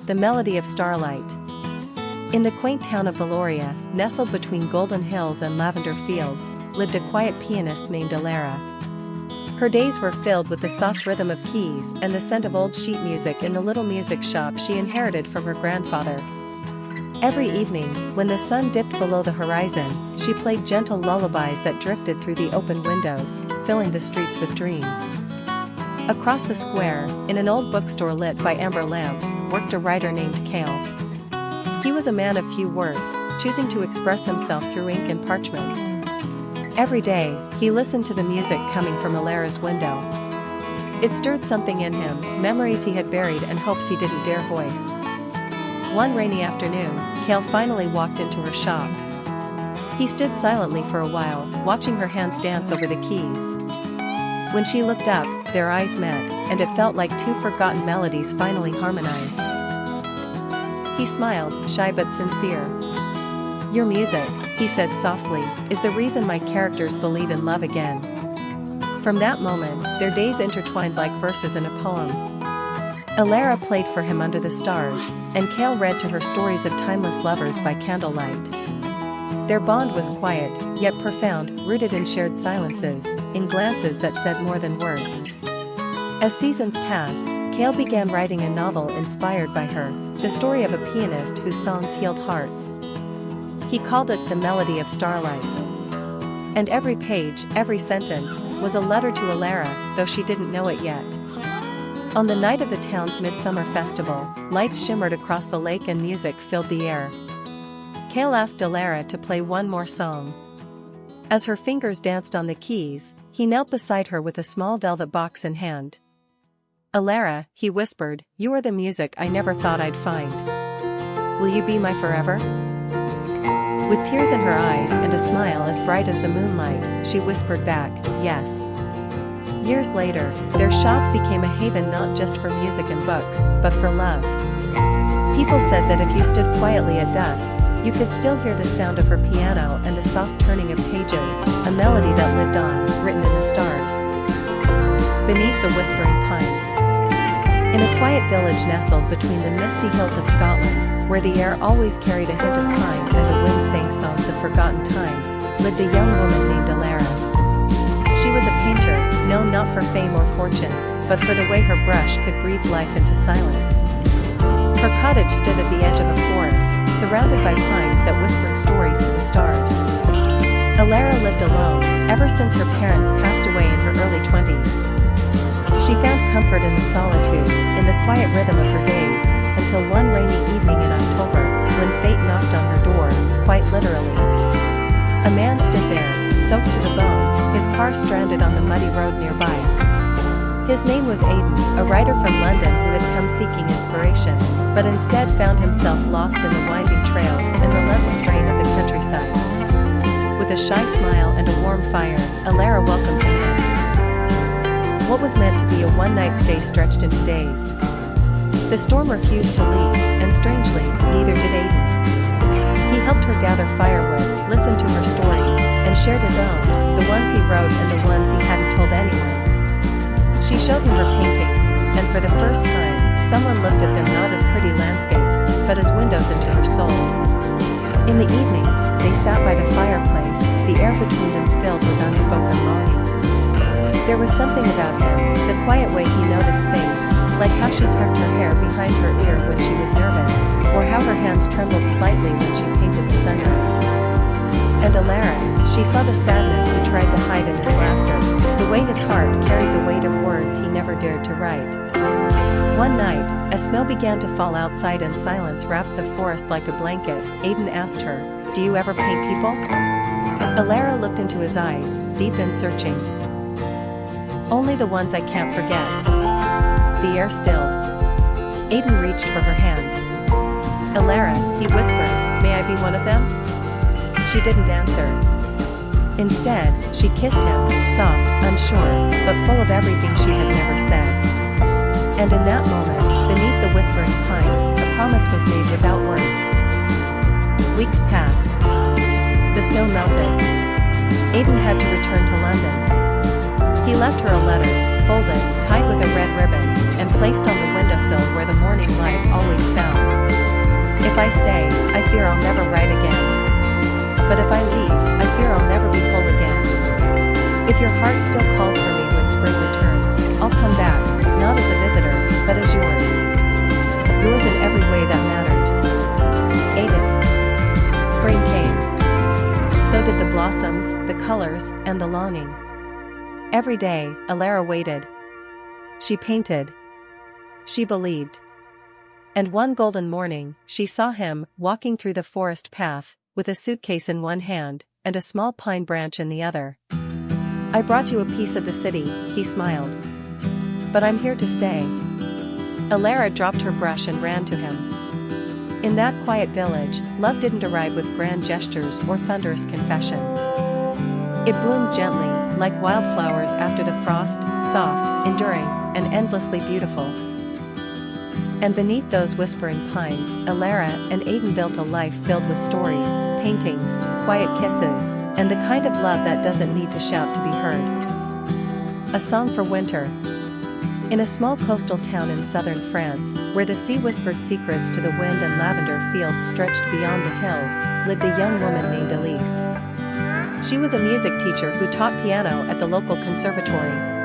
The Melody of Starlight. In the quaint town of Valoria, nestled between golden hills and lavender fields, lived a quiet pianist named Alara. Her days were filled with the soft rhythm of keys and the scent of old sheet music in the little music shop she inherited from her grandfather. Every evening, when the sun dipped below the horizon, she played gentle lullabies that drifted through the open windows, filling the streets with dreams. Across the square, in an old bookstore lit by amber lamps, worked a writer named Cale. He was a man of few words, choosing to express himself through ink and parchment. Every day, he listened to the music coming from Alara's window. It stirred something in him, memories he had buried and hopes he didn't dare voice. One rainy afternoon, Cale finally walked into her shop. He stood silently for a while, watching her hands dance over the keys. When she looked up, their eyes met, and it felt like two forgotten melodies finally harmonized. He smiled, shy but sincere. "Your music," he said softly, "is the reason my characters believe in love again." From that moment, their days intertwined like verses in a poem. Alara played for him under the stars, and Cale read to her stories of timeless lovers by candlelight. Their bond was quiet, yet profound, rooted in shared silences, in glances that said more than words. As seasons passed, Cale began writing a novel inspired by her, the story of a pianist whose songs healed hearts. He called it The Melody of Starlight. And every page, every sentence, was a letter to Alara, though she didn't know it yet. On the night of the town's midsummer festival, lights shimmered across the lake and music filled the air. Cale asked Alara to play one more song. As her fingers danced on the keys, he knelt beside her with a small velvet box in hand. "Alara," he whispered, "you are the music I never thought I'd find. Will you be my forever?" With tears in her eyes and a smile as bright as the moonlight, she whispered back, "Yes." Years later, their shop became a haven not just for music and books, but for love. People said that if you stood quietly at dusk, you could still hear the sound of her piano and the soft turning of pages, a melody that lived on, written in the stars. Beneath the whispering pines. In a quiet village nestled between the misty hills of Scotland, where the air always carried a hint of pine and the wind sang songs of forgotten times, lived a young woman named Alara. She was a painter, known not for fame or fortune, but for the way her brush could breathe life into silence. Her cottage stood at the edge of a forest, surrounded by pines that whispered stories to the stars. Alara lived alone, ever since her parents passed away in her early 20s. She found comfort in the solitude, in the quiet rhythm of her days, until one rainy evening in October, when fate knocked on her door, quite literally. A man stood there, soaked to the bone, his car stranded on the muddy road nearby. His name was Aidan, a writer from London who had come seeking inspiration, but instead found himself lost in the winding trails and relentless rain of the countryside. With a shy smile and a warm fire, Alara welcomed him in. What was meant to be a one-night stay stretched into days. The storm refused to leave, and strangely, neither did Aidan. He helped her gather firewood, listened to her stories, and shared his own, the ones he wrote and the ones he hadn't told anyone. She showed him her paintings, and for the first time, someone looked at them not as pretty landscapes, but as windows into her soul. In the evenings, they sat by the fireplace, the air between them filled with unspoken longing. There was something about him, the quiet way he noticed things, like how she tucked her hair behind her ear when she was nervous, or how her hands trembled slightly when she painted the sunrise. And Alara, she saw the sadness he tried to hide in his laughter, the way his heart carried the weight of words he never dared to write. One night, as snow began to fall outside and silence wrapped the forest like a blanket, Aidan asked her, "Do you ever paint people?" Alara looked into his eyes, deep and searching. "Only the ones I can't forget." The air stilled. Aidan reached for her hand. "Alara," he whispered, "may I be one of them?" She didn't answer. Instead, she kissed him, soft, unsure, but full of everything she had never said. And in that moment, beneath the whispering pines, a promise was made without words. Weeks passed. The snow melted. Aidan had to return to London. He left her a letter, folded, tied with a red ribbon, and placed on the windowsill where the morning light always fell. I stay, I fear I'll never write again. But if I leave, I fear I'll never be whole again. If your heart still calls for me when spring returns, I'll come back, not as a visitor, but as yours. Yours in every way that matters. Aiden. Spring came. So did the blossoms, the colors, and the longing. Every day, Alara waited. She painted. She believed. And one golden morning, she saw him, walking through the forest path, with a suitcase in one hand, and a small pine branch in the other. I brought you a piece of the city, he smiled. But I'm here to stay. Alara dropped her brush and ran to him. In that quiet village, love didn't arrive with grand gestures or thunderous confessions. It bloomed gently, like wildflowers after the frost, soft, enduring, and endlessly beautiful. And beneath those whispering pines, Alara and Aiden built a life filled with stories, paintings, quiet kisses, and the kind of love that doesn't need to shout to be heard. A song for winter. In a small coastal town in southern France, where the sea whispered secrets to the wind and lavender fields stretched beyond the hills, lived a young woman named Elise. She was a music teacher who taught piano at the local conservatory.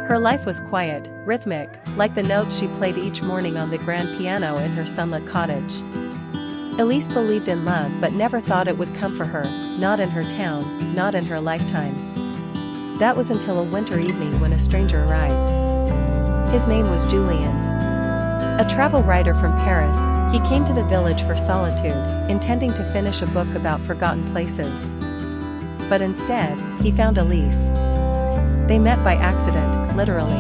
Her life was quiet, rhythmic, like the notes she played each morning on the grand piano in her sunlit cottage. Elise believed in love but never thought it would come for her, not in her town, not in her lifetime. That was until a winter evening when a stranger arrived. His name was Julien. A travel writer from Paris, he came to the village for solitude, intending to finish a book about forgotten places. But instead, he found Elise. They met by accident, literally.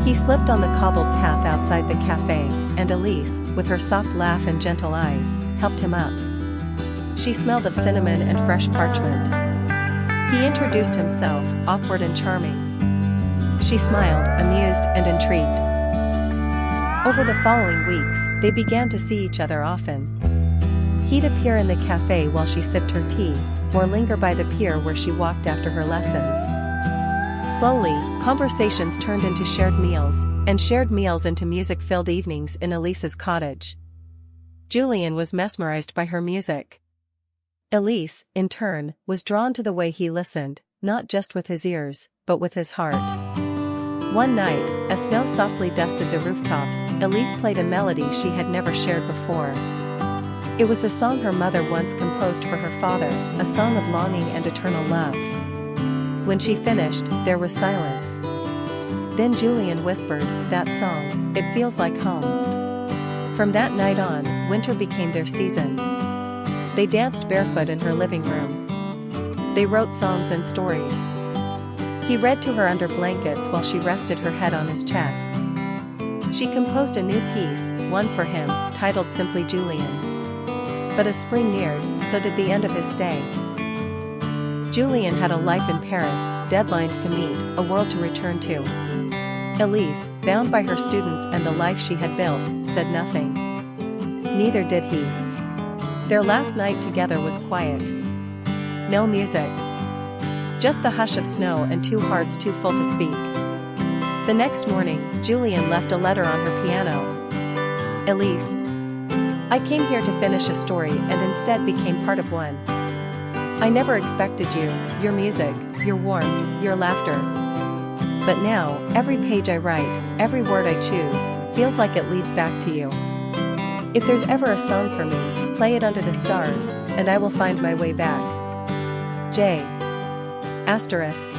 He slipped on the cobbled path outside the cafe, and Elise, with her soft laugh and gentle eyes, helped him up. She smelled of cinnamon and fresh parchment. He introduced himself, awkward and charming. She smiled, amused and intrigued. Over the following weeks, they began to see each other often. He'd appear in the cafe while she sipped her tea, or linger by the pier where she walked after her lessons. Slowly, conversations turned into shared meals, and shared meals into music-filled evenings in Elise's cottage. Julien was mesmerized by her music. Elise, in turn, was drawn to the way he listened, not just with his ears, but with his heart. One night, as snow softly dusted the rooftops, Elise played a melody she had never shared before. It was the song her mother once composed for her father, a song of longing and eternal love. When she finished, there was silence. Then Julien whispered, "That song, it feels like home." From that night on, winter became their season. They danced barefoot in her living room. They wrote songs and stories. He read to her under blankets while she rested her head on his chest. She composed a new piece, one for him, titled simply Julien. But as spring neared, so did the end of his stay. Julien had a life in Paris, deadlines to meet, a world to return to. Elise, bound by her students and the life she had built, said nothing. Neither did he. Their last night together was quiet. No music. Just the hush of snow and two hearts too full to speak. The next morning, Julien left a letter on her piano. Elise. I came here to finish a story and instead became part of one. I never expected you, your music, your warmth, your laughter. But now, every page I write, every word I choose, feels like it leads back to you. If there's ever a song for me, play it under the stars, and I will find my way back. J. Asterisk.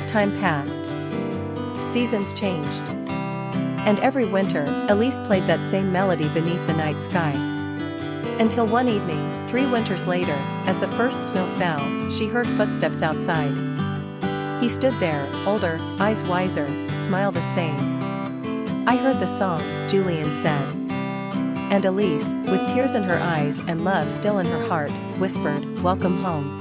Time passed. Seasons changed. And every winter, Elise played that same melody beneath the night sky. Until one evening, 3 winters later, as the first snow fell, she heard footsteps outside. He stood there, older, eyes wiser, smile the same. I heard the song, Julien said. And Elise, with tears in her eyes and love still in her heart, whispered, "Welcome home."